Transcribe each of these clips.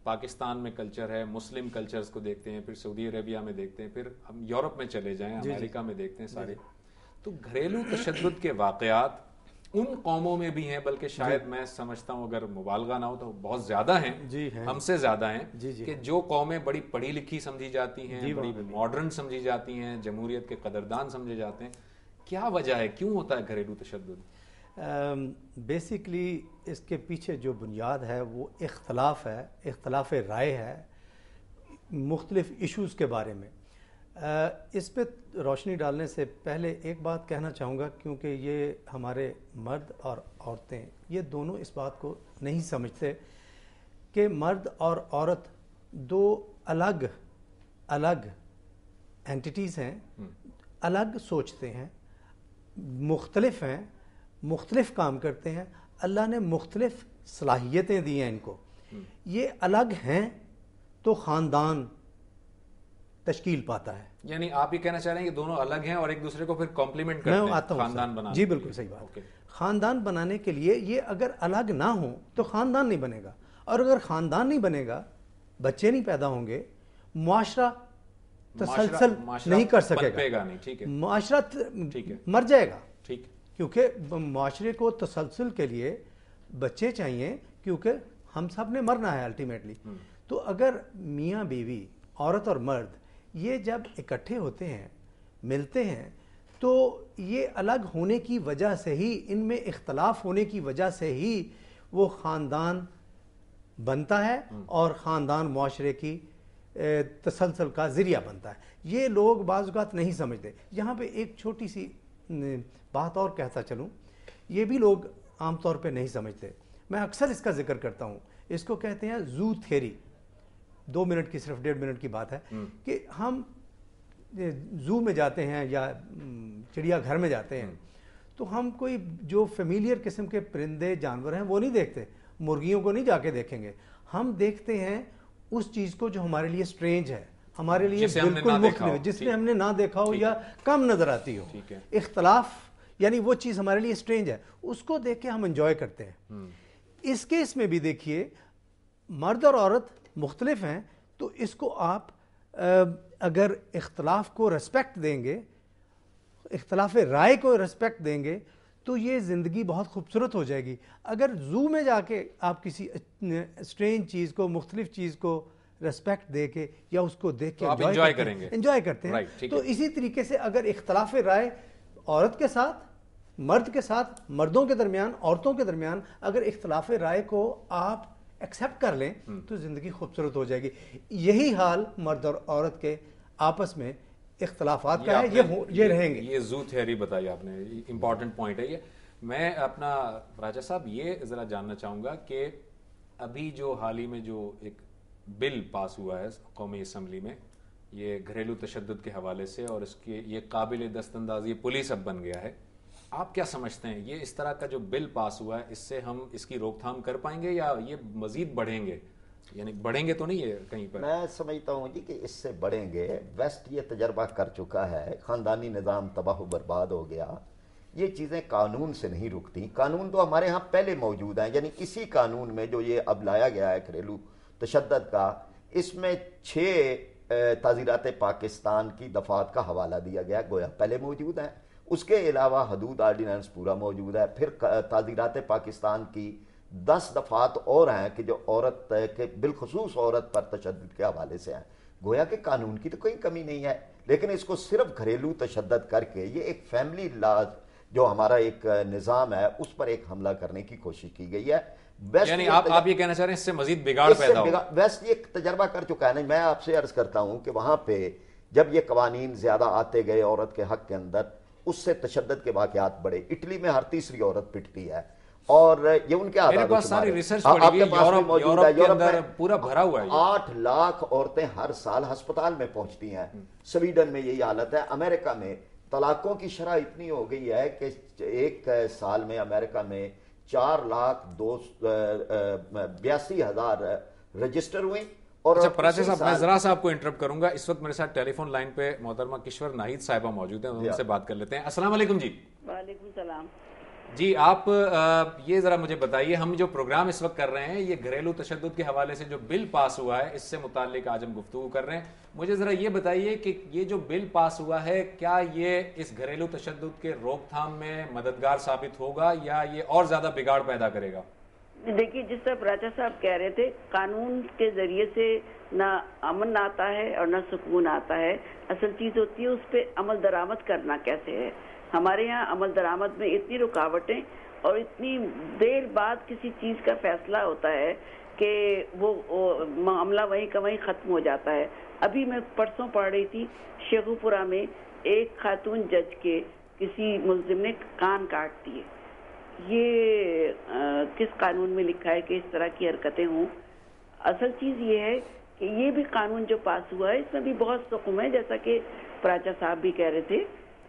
پاکستان میں کلچر ہے، مسلم کلچرز کو دیکھتے ہیں، پھر سعودی عربیہ میں دیکھتے ہیں، پھر ہم یورپ میں چلے جائیں، امریکہ میں دیکھتے ہیں سارے، تو گھریلو تشدد کے واقعات ان قوموں میں بھی ہیں، بلکہ شاید میں سمجھتا ہوں اگر مبالغہ نہ ہو تو بہت زیادہ ہیں، ہم سے زیادہ ہیں، کہ جو قومیں بڑی پڑھی لکھی سمجھی جاتی ہیں، بڑی ماڈرن سمجھی جاتی ہیں، جمہوریت کے قدردان سمجھے جاتے ہیں، کیا وجہ ہے، کیوں ہوتا ہے گھریلو تشدد؟ بیسیکلی اس کے پیچھے جو بنیاد ہے وہ اختلاف ہے، اختلاف رائے ہے مختلف ایشوز کے بارے میں۔ اس پہ روشنی ڈالنے سے پہلے ایک بات کہنا چاہوں گا، کیونکہ یہ ہمارے مرد اور عورتیں یہ دونوں اس بات کو نہیں سمجھتے کہ مرد اور عورت دو الگ الگ اینٹیٹیز ہیں، الگ سوچتے ہیں، مختلف ہیں، مختلف کام کرتے ہیں، اللہ نے مختلف صلاحیتیں دی ہیں ان کو، یہ الگ ہیں تو خاندان تشکیل پاتا ہے۔ یعنی آپ یہ کہنا چاہ رہے ہیں کہ دونوں الگ ہیں اور ایک دوسرے کو پھر کمپلیمنٹ کرتے ہیں خاندان بنانے؟ جی بالکل صحیح بات۔ خاندان بنانے کے لیے یہ اگر الگ نہ ہوں تو خاندان نہیں بنے گا، اور اگر خاندان نہیں بنے گا، بچے نہیں پیدا ہوں گے، معاشرہ تسلسل نہیں کر سکے گا، معاشرہ مر جائے گا، کیونکہ معاشرے کو تسلسل کے لیے بچے چاہیے، کیونکہ ہم سب نے مرنا ہے الٹیمیٹلی۔ تو اگر میاں بیوی، عورت اور مرد یہ جب اکٹھے ہوتے ہیں، ملتے ہیں، تو یہ الگ ہونے کی وجہ سے ہی، ان میں اختلاف ہونے کی وجہ سے ہی وہ خاندان بنتا ہے اور خاندان معاشرے کی تسلسل کا ذریعہ بنتا ہے۔ یہ لوگ بعض اوقات نہیں سمجھتے۔ یہاں پہ ایک چھوٹی سی بات اور کہتا چلوں، یہ بھی لوگ عام طور پہ نہیں سمجھتے، میں اکثر اس کا ذکر کرتا ہوں، اس کو کہتے ہیں زو تھیوری۔ 2 منٹ کی، صرف 1.5 منٹ کی بات ہے کہ ہم زو میں جاتے ہیں یا چڑیا گھر میں جاتے ہیں تو ہم کوئی جو فیملیئر قسم کے پرندے جانور ہیں وہ نہیں دیکھتے، مرغیوں کو نہیں جا کے دیکھیں گے، ہم دیکھتے ہیں اس چیز کو جو ہمارے لیے سٹرینج ہے، ہمارے لیے بالکل مختلف، جس نے ہم نے نہ دیکھا ہو یا کم نظر آتی ہو۔ اختلاف یعنی وہ چیز ہمارے لیے سٹرینج ہے، اس کو دیکھ کے ہم انجوائے کرتے ہیں۔ اس کیس میں بھی دیکھیے، مرد اور عورت مختلف ہیں، تو اس کو آپ اگر اختلاف کو ریسپیکٹ دیں گے، اختلاف رائے کو ریسپیکٹ دیں گے، تو یہ زندگی بہت خوبصورت ہو جائے گی۔ اگر زو میں جا کے آپ کسی اسٹرینج چیز کو، مختلف چیز کو ریسپیکٹ دے کے یا اس کو دیکھ کے انجوائے کرتے ہیں، تو اسی طریقے سے اگر اختلاف رائے عورت کے ساتھ، مرد کے ساتھ، مردوں کے درمیان، عورتوں کے درمیان اگر اختلاف رائے کو آپ ایکسیپٹ کر لیں تو زندگی خوبصورت ہو جائے گی۔ یہی حال مرد اور عورت کے آپس میں اختلافات کا ہے، یہ رہیں گے۔ یہ زو تھیوری بتائی آپ نے، امپورٹنٹ پوائنٹ ہے یہ۔ میں اپنا راجہ صاحب یہ ذرا جاننا چاہوں گا کہ ابھی جو حال ہی میں جو ایک بل پاس ہوا ہے قومی اسمبلی میں، یہ گھریلو تشدد کے حوالے سے، اور اس کے یہ قابل دست اندازی پولیس اب بن گیا ہے، آپ کیا سمجھتے ہیں یہ اس طرح کا جو بل پاس ہوا ہے، اس سے ہم اس کی روک تھام کر پائیں گے یا یہ مزید بڑھیں گے؟ یعنی بڑھیں گے تو نہیں ہے کہیں پر؟ میں سمجھتا ہوں جی کہ اس سے بڑھیں گے۔ ویسٹ یہ تجربہ کر چکا ہے، خاندانی نظام تباہ و برباد ہو گیا۔ یہ چیزیں قانون سے نہیں رکتی، قانون تو ہمارے ہاں پہلے موجود ہیں، یعنی اسی قانون میں جو یہ اب لایا گیا ہے گھریلو تشدد کا، اس میں 6 تعزیرات پاکستان کی دفعات کا حوالہ دیا گیا، گویا پہلے موجود ہیں۔ اس کے علاوہ حدود آرڈیننس پورا موجود ہے، پھر تعزیرات پاکستان کی 10 دفعات اور ہیں کہ جو عورت کے بالخصوص عورت پر تشدد کے حوالے سے ہیں۔ گویا کہ قانون کی تو کوئی کمی نہیں ہے، لیکن اس کو صرف گھریلو تشدد کر کے یہ ایک فیملی لا جو ہمارا ایک نظام ہے اس پر ایک حملہ کرنے کی کوشش کی گئی ہے۔ یعنی آپ یہ کہنا چاہ رہے ہیں اس سے مزید بگاڑ پیدا ہو؟ ویسٹ یہ تجربہ کر چکا ہے۔ نہیں، میں آپ سے عرض کرتا ہوں کہ وہاں پہ جب یہ قوانین زیادہ آتے گئے عورت کے حق کے اندر، اس سے تشدد کے واقعات بڑھے۔ اٹلی میں ہر تیسری عورت پٹتی ہے، اور یہ ان کے میرے پاس ساری ریسرچ پڑھی ہوئی ہے، یورپ کے اندر پورا بھرا ہوا ہے۔ 8 لاکھ عورتیں ہر سال ہسپتال میں پہنچتی ہیں۔ سویڈن میں یہی حالت ہے۔ امریکہ میں طلاقوں کی شرح اتنی ہو گئی ہے کہ ایک سال میں امریکہ میں 4,82,000 رجسٹر ہوئیں۔ اور اچھا پراچے صاحب، میں ذرا سا آپ کو انٹرپٹ کروں گا، اس وقت میرے ساتھ ٹیلی فون لائن پہ محترمہ کشور ناہید صاحبہ موجود ہیں، ان سے بات کر لیتے ہیں۔ السلام علیکم جی۔ وعلیکم السلام جی آپ یہ ذرا مجھے بتائیے، ہم جو پروگرام اس وقت کر رہے ہیں یہ گھریلو تشدد کے حوالے سے جو بل پاس ہوا ہے اس سے متعلق آج ہم گفتگو کر رہے ہیں. مجھے ذرا یہ بتائیے کہ یہ جو بل پاس ہوا ہے کیا یہ اس گھریلو تشدد کے روک تھام میں مددگار ثابت ہوگا یا یہ اور زیادہ بگاڑ پیدا کرے گا؟ دیکھیے جس طرح راجہ صاحب کہہ رہے تھے، قانون کے ذریعے سے نہ امن آتا ہے اور نہ سکون آتا ہے. اصل چیز ہوتی ہے اس پہ عمل درآمد کرنا کیسے ہے. ہمارے یہاں عمل درآمد میں اتنی رکاوٹیں اور اتنی دیر بعد کسی چیز کا فیصلہ ہوتا ہے کہ وہ معاملہ وہیں کا وہیں ختم ہو جاتا ہے. ابھی میں پرسوں پڑھ رہی تھی شیخو پورہ میں ایک خاتون جج کے کسی ملزم نے کان کاٹ دیے. یہ کس قانون میں لکھا ہے کہ اس طرح کی حرکتیں ہوں؟ اصل چیز یہ ہے کہ یہ بھی قانون جو پاس ہوا ہے اس میں بھی بہت سقم ہے، جیسا کہ پراچا صاحب بھی کہہ رہے تھے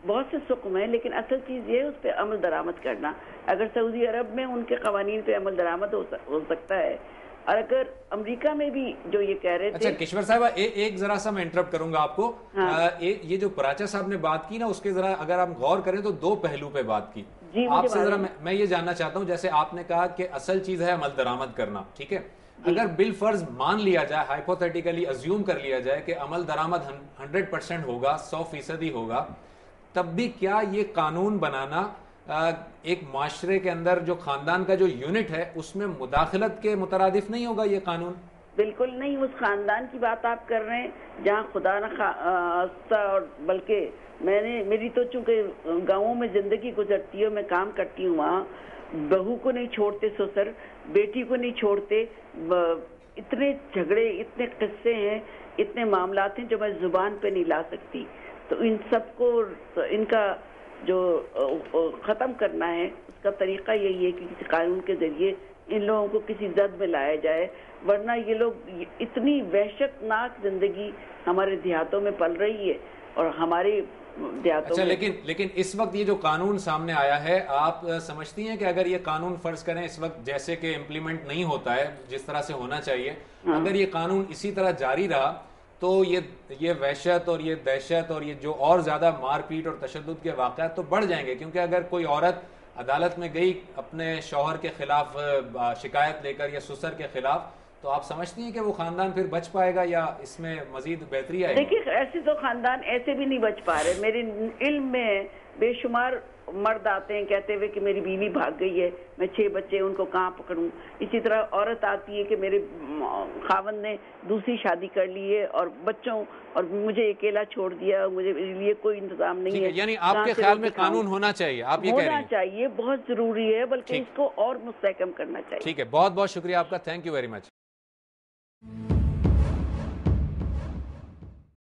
بہت سے سقم ہیں، لیکن اصل چیز یہ ہے اس پہ عمل درآمد کرنا. اگر سعودی عرب میں ان کے قوانین پہ عمل درآمد ہو سکتا ہے، اور اگر امریکہ میں بھی جو یہ کہہ رہے تھے. اچھا کشور صاحب ایک ذرا سا میں انٹرپٹ کروں گا آپ کو. یہ جو پراچا صاحب نے بات کی نا اس کے ذرا اگر آپ غور کریں تو دو پہلو پہ بات کی. آپ سے ذرا میں یہ جاننا چاہتا ہوں، جیسے آپ نے کہا کہ اصل چیز ہے عمل درآمد کرنا، ٹھیک ہے، اگر بال فرض مان لیا جائے، ہائپوتھیٹیکلی ازیوم کر لیا جائے کہ عمل درآمد 100% ہوگا، 100% ہی ہوگا، تب بھی کیا یہ قانون بنانا ایک معاشرے کے اندر جو خاندان کا جو یونٹ ہے اس میں مداخلت کے مترادف نہیں ہوگا یہ قانون؟ بالکل نہیں. اس خاندان کی بات آپ کر رہے ہیں جہاں خدا نہ خواستہ، اور بلکہ میری تو چونکہ گاؤں میں زندگی گزرتی ہے، میں کام کرتی ہوں، وہاں بہو کو نہیں چھوڑتے سسر، بیٹی کو نہیں چھوڑتے. اتنے جھگڑے، اتنے قصے ہیں، اتنے معاملات ہیں جو میں زبان پہ نہیں لا سکتی. تو ان سب کو ان کا جو ختم کرنا ہے اس کا طریقہ یہی ہے کہ کسی قانون کے ذریعے ان لوگوں کو کسی زد میں لایا جائے، ورنہ یہ لوگ اتنی وحشت ناک زندگی ہمارے دیہاتوں میں پل رہی ہے اور ہمارے دیہاتوں میں. لیکن اس وقت یہ جو قانون سامنے آیا ہے، آپ سمجھتی ہیں کہ اگر یہ قانون فرض کریں اس وقت جیسے کہ امپلیمنٹ نہیں ہوتا ہے جس طرح سے ہونا چاہیے، اگر یہ قانون اسی طرح جاری رہا تو یہ وحشت اور یہ دہشت اور یہ جو اور زیادہ مار پیٹ اور تشدد کے واقعات تو بڑھ جائیں گے. کیونکہ اگر کوئی عورت عدالت میں گئی اپنے شوہر کے خلاف شکایت لے کر یا سسر کے خلاف، تو آپ سمجھتی ہیں کہ وہ خاندان پھر بچ پائے گا یا اس میں مزید بہتری آئے گی؟ دیکھیے ایسے تو خاندان ایسے بھی نہیں بچ پا رہے. میرے علم میں بے شمار مرد آتے ہیں کہتے ہوئے کہ میری بیوی بھاگ گئی ہے، میں 6 بچے ان کو کہاں پکڑوں. اسی طرح عورت آتی ہے کہ میرے خاوند نے دوسری شادی کر لی ہے اور بچوں اور مجھے اکیلا چھوڑ دیا، مجھے لیے کوئی انتظام نہیں ہے. یعنی آپ کے خیال میں قانون ہونا چاہیے، آپ یہ کہہ رہی ہیں؟ ہونا چاہیے، بہت ضروری ہے، بلکہ اس کو اور مستحکم کرنا چاہیے. ٹھیک ہے، بہت بہت شکریہ آپ کا، تھینک یو ویری مچ.